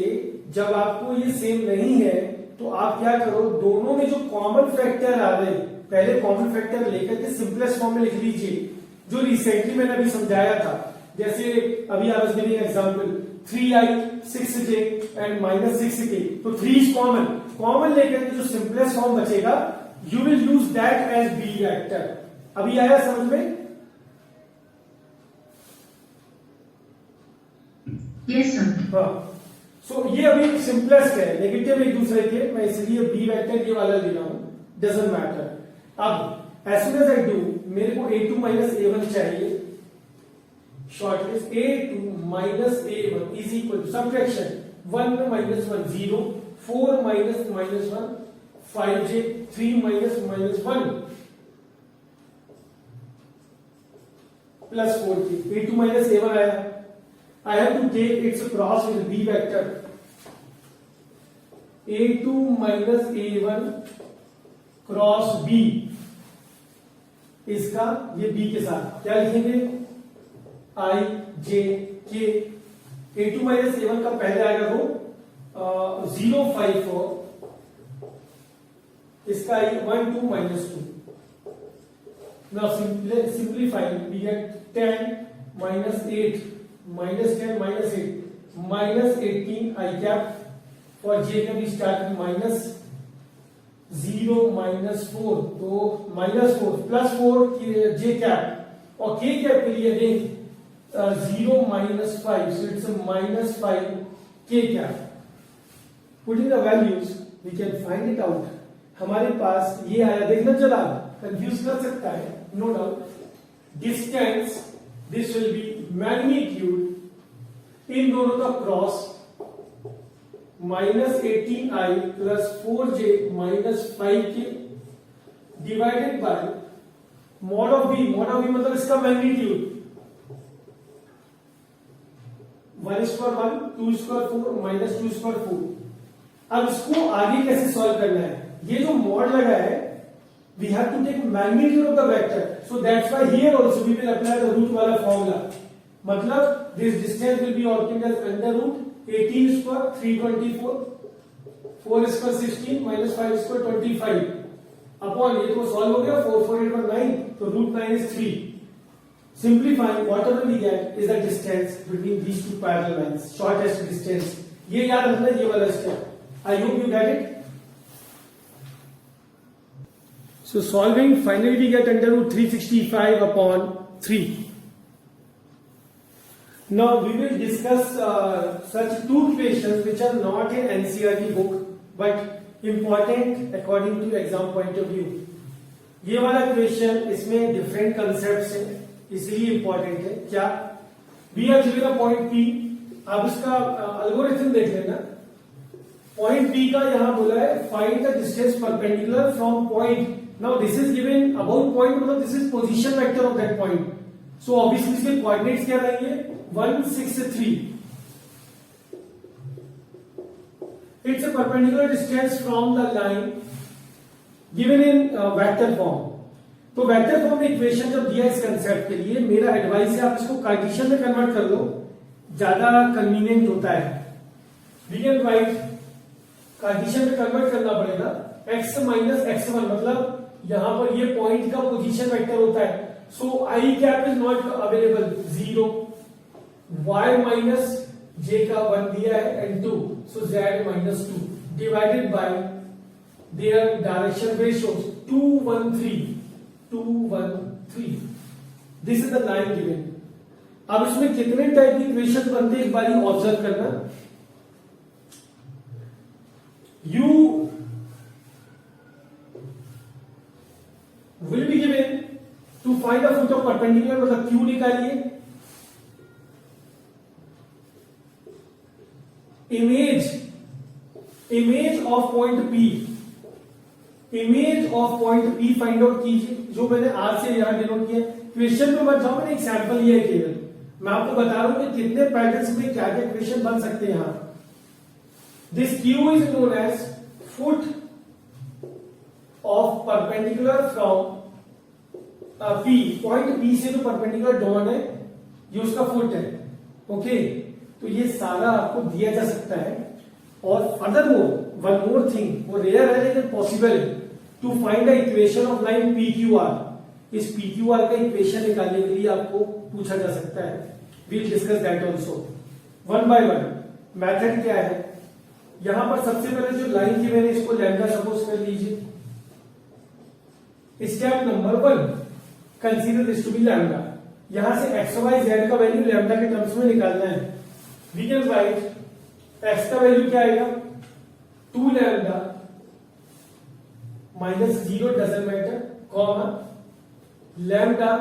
जब आपको ये सेम नहीं है तो आप क्या करो, दोनों में जो कॉमन फैक्टर आ रहे हैं पहले कॉमन फैक्टर लेकर के सिंपलेस्ट फॉर्म में लिख लीजिए, जो रिसेंटली मैंने अभी समझाया था. जैसे अभी I was giving example 3i 6j and -6k, तो 3 इज कॉमन. कॉमन लेकर के जो सिंपलेस्ट फॉर्म बचेगा you will use that as b vector. अभी आया समझ में? Yes, sir. हाँ, सो ये अभी सिंपलेस्ट है, नेगेटिव एक दूसरे के, मैं इसलिए बी वेक्टर ये वाला ले रहा हूं, डजंट मैटर. अब as soon as I do, मेरे को a2 -a1 चाहिए. Shortlist a2 -a1 is equal to subtraction 1 -1 0, 4 -1 5j, 3 -1 plus 4j. a2 -a1 आया. I have to take its cross with b vector. a2 -a1 cross b, इसका ये b के साथ क्या लिखेंगे, i j k. a2 -a1 का पहले आएगा रो 0 5 4, इसका 1 2 -2. Now simplifying we get 10 -8 -10 -8 -18 I cap. For j का भी स्टार्ट में -0 -4, तो -4 +4 j cap, और k cap के लिए again 0 -5, so it's a -5 k cap. Putting the values we can find it out. हमारे पास ये आया, देखना चला कंफ्यूज कर सकता है, no doubt. Distance, this will be magnitude, इन दोनों का cross -18i + 4j -5k divided by mod of b. Mod of b मतलब इसका मैग्नीट्यूड 1 स्क्वायर 1, 2 स्क्वायर 4 -2 स्क्वायर 4. अब इसको आगे कैसे सॉल्व करना है, ये जो मॉड लगा है we have to take magnitude of the vector, so that's why here also we will apply the root वाला formula. मतलब this distance will be obtained as under root 18 square 324, 4 square 16 -5 square 25 upon, ये तो solve हो गया, 4 4 8 9, तो √9 is 3. Simplifying, whatever we get is the distance between these two parallel lines, shortest distance. ये याद रखना, ये वाला step. I hope you get it. So solving, finally we get under root 365 upon 3. Now we will discuss such two equations which are not in NCERT book but important according to exam point of view. ये वाला question, इसमें different concepts हैं, इसलिए important है. क्या we are given a point P, आप इसका algorithm देख लेना. पॉइंट P का यहां बोला है find the distance perpendicular from point. Now this is given about point, मतलब this is position vector of that point. So obviously इसके coordinates क्या रहेंगे, 1 6 3. It's a perpendicular distance from the line given in vector form. तो vector form में equation जब दिया इस concept के लिए, मेरा एडवाइस है आप इसको कार्टेशियन में कन्वर्ट कर लो, ज्यादा कन्वीनियंट होता है. वी कैन राइट, कार्टेशियन में कन्वर्ट करना पड़ेगा, x -x1 मतलब यहां पर ये पॉइंट का पोजीशन वेक्टर होता है. सो i cap is not available, 0, y - j का 1 दिया है and 2, so z -2 divided by their direction ratios 2 1 3 2 1 3. This is the line given. अब इसमें कितने टाइप की इक्वेशन बनते हैं एक बार ऑब्जर्व करना. You will be given to find the foot of perpendicular, मतलब Q निकालिए. Image of point P, image of point P find out कीजिए, जो मैंने R से यहां डिनोट किया. क्वेश्चन में मत जाओ, मैंने एग्जाम्पल लिया है केवल, मैं आपको बता रहा हूं कि कितने पैटर्न्स में क्या क्या क्वेश्चन बन सकते हैं यहां। This Q is known as foot of perpendicular from P, point P से जो परपेंडिकुलर डॉन है ये उसका फुट है। ओके, तो ये सारा आपको दिया जा सकता है। और फर्दर वन मोर थिंग, वो रेयर है लेकिन पॉसिबल है, to find the equation of line P Q R. इस पी क्यू आर का इक्वेशन निकालने के लिए आपको पूछा जा सकता है। We'll discuss that also one by one. Method क्या है, यहां पर सबसे पहले जो लाइन की मैंने इसको लैम्डा सपोज कर लीजिए। Step number 1, consider this to be lambda. यहां से एक्स वाई जेड का वैल्यू लैम्डा के टर्म्स में निकालना है। वी कैन राइट एक्स का वैल्यू क्या आएगा, 2 lambda minus 0 doesn't matter, comma lambda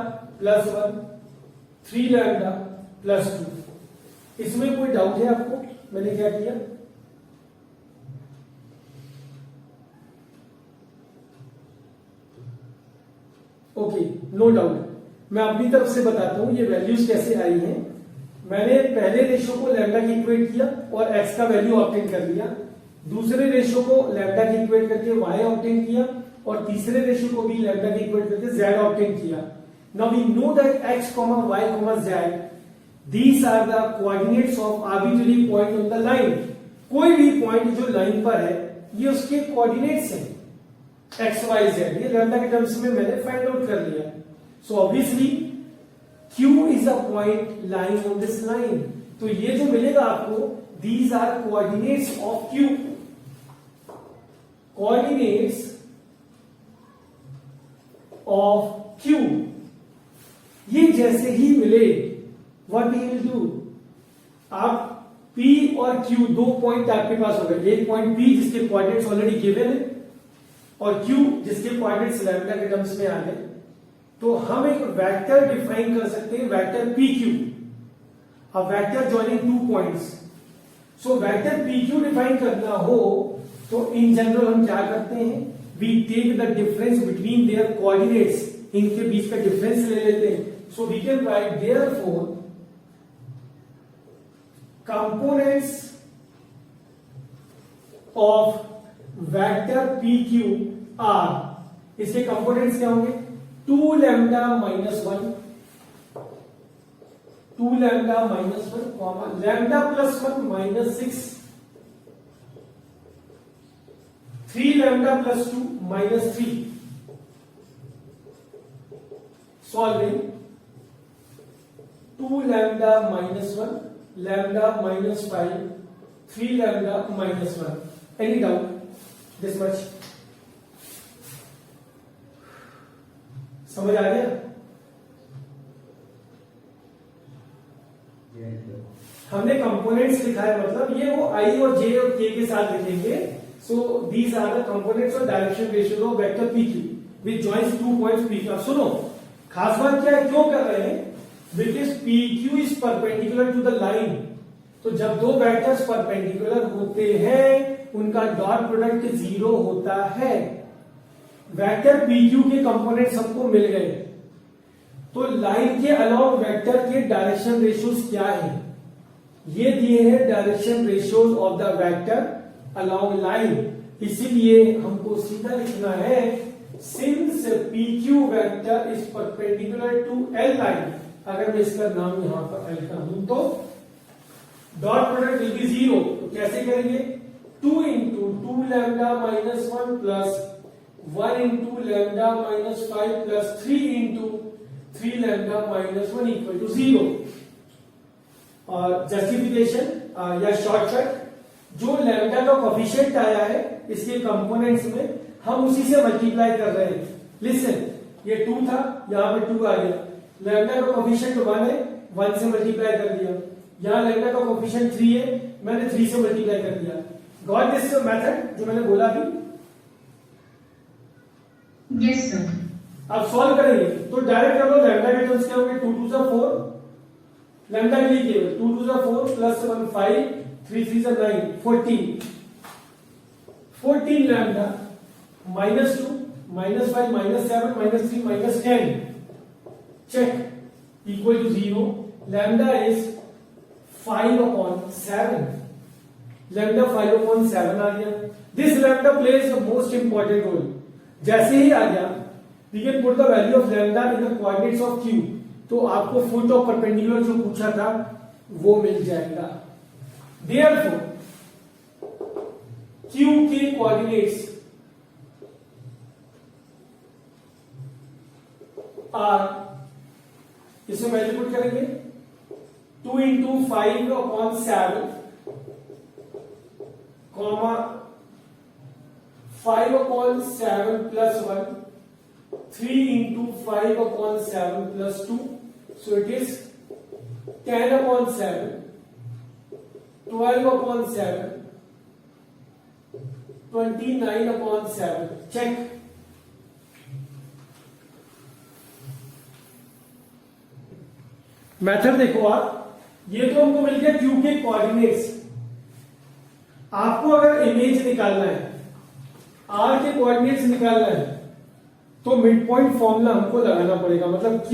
plus 1, 3 lambda plus 2। इसमें कोई डाउट है आपको मैंने क्या किया? Okay, no doubt. मैं अपनी तरफ से बताता हूं ये वैल्यूज कैसे आई हैं। मैंने पहले रेशो को लैम्डा की इक्वेट किया और एक्स का वैल्यू ऑब्टेन कर लिया, दूसरे रेशो को लैम्डा की इक्वेट करके वाई ऑब्टेन किया, और तीसरे रेशो को भी लैम्डा की इक्वेट करके जेड ऑब्टेन किया। Now we know that x comma y comma z, these are the coordinates of arbitrary point on the line. कोई भी पॉइंट जो लाइन पर है ये उसके कोऑर्डिनेट्स हैं, एक्स वाई जेड। ये लैम्डा के टर्म्स में मैंने फाइंड आउट कर लिया। So obviously Q is a point lying on this line। तो ये जो मिलेगा आपको, these are coordinates of Q। coordinates of Q ये जैसे ही मिले, what we will do, आप P और Q दो पॉइंट आपके पास हो गए। एक पॉइंट P जिसके कोऑर्डिनेट्स ऑलरेडी गिवन है, और Q जिसके कोऑर्डिनेट्स लैम्डा के टर्म्स में आ गए। तो हम एक वेक्टर डिफाइन कर सकते हैं, vector PQ, a vector joining 2 points. So vector PQ define करना हो तो इन जनरल हम क्या करते हैं, we take the difference between their coordinates, इनके बीच का डिफरेंस ले लेते हैं। So we can write therefore components of vector PQ are. इसके कंपोनेंट्स क्या होंगे, 2 lambda minus 1, 2 lambda minus 1, comma lambda plus 1 minus 6, 3 lambda plus 2 minus 3। Solving 2 lambda minus 1, lambda minus 5, 3 lambda minus 1। Any doubt this much? समझ आ गया? हमने components लिखा है, मतलब ये वो आई और जे और के के साथ लिखेंगे। So these are the components of direction ratio of vector PQ which joins 2 points PQ। अब सुनो, खास बात क्या है, क्यों कर रहे हैं, because PQ is perpendicular to the line. तो जब दो वेक्टर्स परपेंडिकुलर होते हैं उनका डॉट प्रोडक्ट 0 होता है। वेक्टर PQ के कंपोनेंट्स हमको मिल गए, तो लाइन के अलाउंग वेक्टर के डायरेक्शन रेशियोज क्या है, ये दिए हैं direction ratios of the vector along line. इसीलिए हमको सीधा लिखना है, since PQ vector is perpendicular to L line. अगर मैं इसका नाम यहां पर L कर दूं तो डॉट प्रोडक्ट विल बी 0। तो कैसे करेंगे, 2 into 2 lambda minus 1 plus 1 into lambda minus 5 plus 3 into 3 lambda minus 1 equal to 0। और जस्टिफिकेशन या शॉर्टकट, जो लैम्डा का कोफिशिएंट आया है इसके कंपोनेंट्स में हम उसी से मल्टीप्लाई कर रहे हैं। लिसन, ये 2 था, यहां पे 2 आ गया, लैम्डा का कोफिशिएंट 1 है, 1 से मल्टीप्लाई कर दिया। यहां लैम्डा का कोफिशिएंट 3 है, मैंने 3 से मल्टीप्लाई कर दिया। गॉट दिस मेथड जो मैंने बोला अभी? Yes sir. अब सॉल्व करेंगे तो डायरेक्ट कर लो, लैम्डा के टर्म्स क्या होंगे, 2 2 जा 4, लैम्डा के लिए केवल 2 2 जा 4 प्लस 1 5, 3 3 जा 9, 14, 14 lambda minus 2 minus 5 minus 7 minus 3 minus 10, check equal to 0, lambda is 5/7, lambda 5/7 आ गया. This lambda plays the most important role. जैसे ही आ गया we can put the value of lambda in the coordinates of q, तो आपको foot of perpendicular जो पूछा था वो मिल जाएगा. Therefore q के कोऑर्डिनेट्स आर, इसमें वैल्यू पुट करेंगे 2 into 5/7 comma 5/7 plus 1, 3 into 5/7 plus 2, so it is 10/7, 12/7, 29/7. check. Method देखो आप, ये तो हमको मिल गया क्यू के कोऑर्डिनेट्स. आपको अगर इमेज निकालना है, आर के कोऑर्डिनेट्स निकालना है, तो मिड पॉइंट फॉर्मूला हमको लगाना पड़ेगा. मतलब Q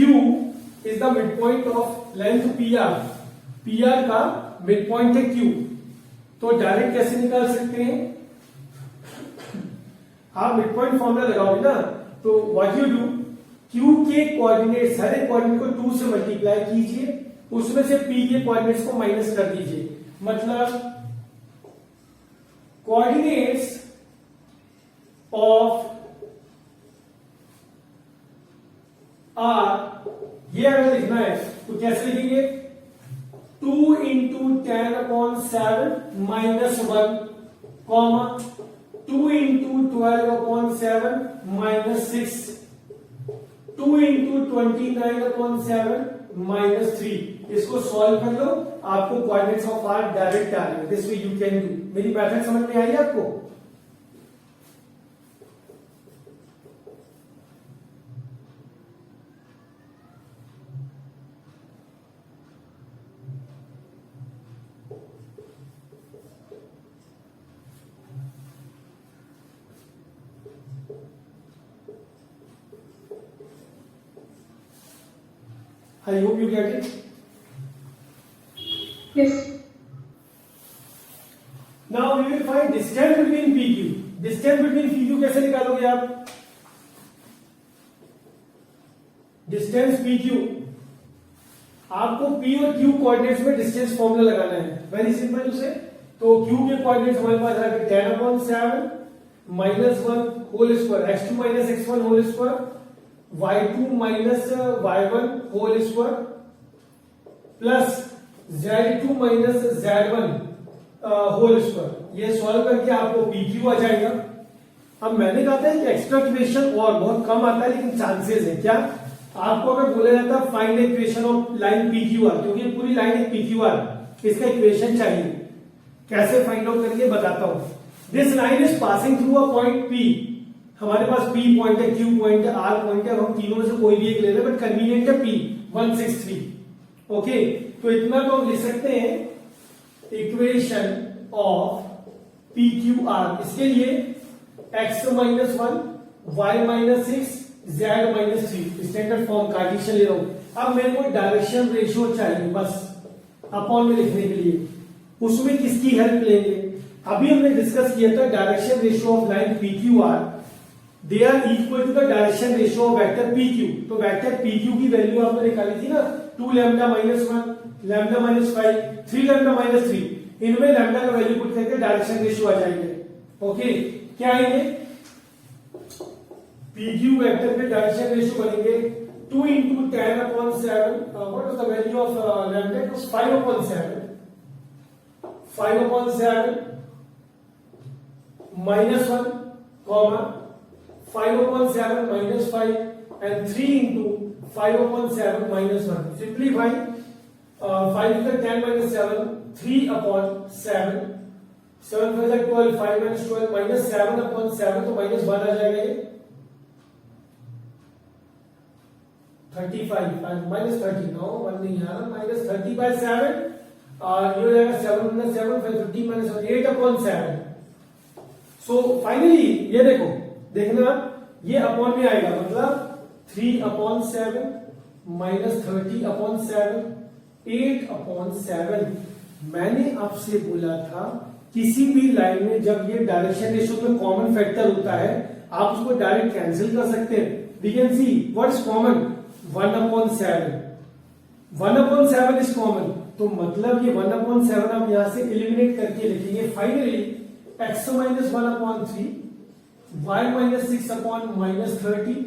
is the mid point of length PR, PR का मिड पॉइंट है Q. तो डायरेक्ट कैसे निकाल सकते हैं, आप मिड पॉइंट फॉर्मूला लगाओगे ना, तो व्हाट यू डू, Q के कोऑर्डिनेट्स, हर एक कोऑर्डिनेट को 2 से मल्टीप्लाई कीजिए, उसमें से P के कोऑर्डिनेट्स को माइनस कर दीजिए. मतलब कोऑर्डिनेट्स ऑफ आर, ये अगर लिखना है तो कैसे लिखेंगे, 2 into 10/7 minus 1, comma 2 into 12/7 minus 6, 2 into 29/7 minus 3. इसको सॉल्व कर लो, आपको कोऑर्डिनेट्स ऑफ आर डायरेक्ट आ रहे हैं. This way you can do. मेरी पैटर्न समझ में आई आपको? I hope you get it. Yes. Now we will find distance between PQ. Distance between PQ कैसे निकालोगे आप? डिस्टेंस PQ, आपको P और Q कोऑर्डिनेट्स में डिस्टेंस फॉर्मूला लगाना है. वेरी सिंपल टू से. तो Q के कोऑर्डिनेट्स हमारे पास आ गए 10/7 minus 1 whole square, x2 minus x1 whole square, y2 minus y1 whole square plus z2 minus z1 whole square. ये सॉल्व करके आपको PQ आ जाएगा. अब मैंने कहा था कि एक्स्ट्रा इक्वेशन और बहुत कम आता है, लेकिन चांसेस है. क्या आपको अगर बोला जाता है find equation of line PQR, क्योंकि पूरी लाइन एक PQR, इसका इक्वेशन चाहिए. कैसे फाइंड आउट करेंगे बताता हूं. This line is passing through a point P. हमारे पास P पॉइंट है, Q पॉइंट है, R पॉइंट है. हम तीनों में से कोई भी एक ले रहे हैं, बट कन्वीनियंट है P 163. ओके, तो इतना तो हम लिख सकते हैं इक्वेशन ऑफ PQR. इसके लिए x minus 1, y minus 6, z minus 3 standard form Cartesian ले रहा हूं. अब मेरे को डायरेक्शन रेशियो चाहिए बस अपॉन में लिखने के लिए. उसमें किसकी हेल्प लेंगे? अभी हमने डिस्कस किया था direction ratio of line PQR, they are equal to the direction ratio of vector PQ. तो वेक्टर PQ की वैल्यू आपने निकाली थी ना, 2 lambda minus 1, lambda minus 5, 3 lambda minus 3. इनमें लैम्डा का वैल्यू पुट करके डायरेक्शन रेशियो आ जाएंगे. ओके, क्या आएंगे? PQ वेक्टर पे डायरेक्शन रेशियो बनेंगे 2 into 10/7. What was the value of lambda? It was 5/7. 5/7 minus 1, comma 5/7 minus 5, and 3 into 5/7 minus 1. Simplify. 5 to the 10 minus 7, 3/7. 7 5 like 12, 5 minus 12 minus 7/7, तो minus 1 आ जाएगा ये 35 minus 30. No, 1 नहीं आ रहा. minus 30/7 और ये हो जाएगा 7 minus 7, 15 minus 8/7. सो फाइनली ये देखो, देखना ये अपॉन में आएगा, मतलब 3/7 -30/7, 8/7। मैंने आपसे बोला था किसी भी लाइन में जब ये डायरेक्शन रेशियो में कॉमन फैक्टर होता है आप उसको डायरेक्ट कैंसिल कर सकते हैं। We can see what is common, 1/7। 1/7 is common, तो मतलब ये 1/7 आप यहां से एलिमिनेट करके लिखेंगे। Finally x -1/3 y -6/-30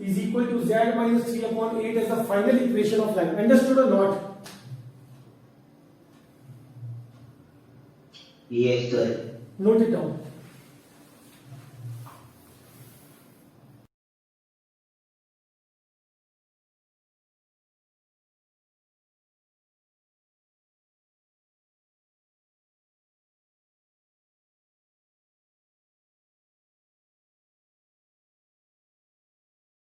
is equal to z -3/8 as the final equation of line. Understood or not? Yes, sir. Note it down.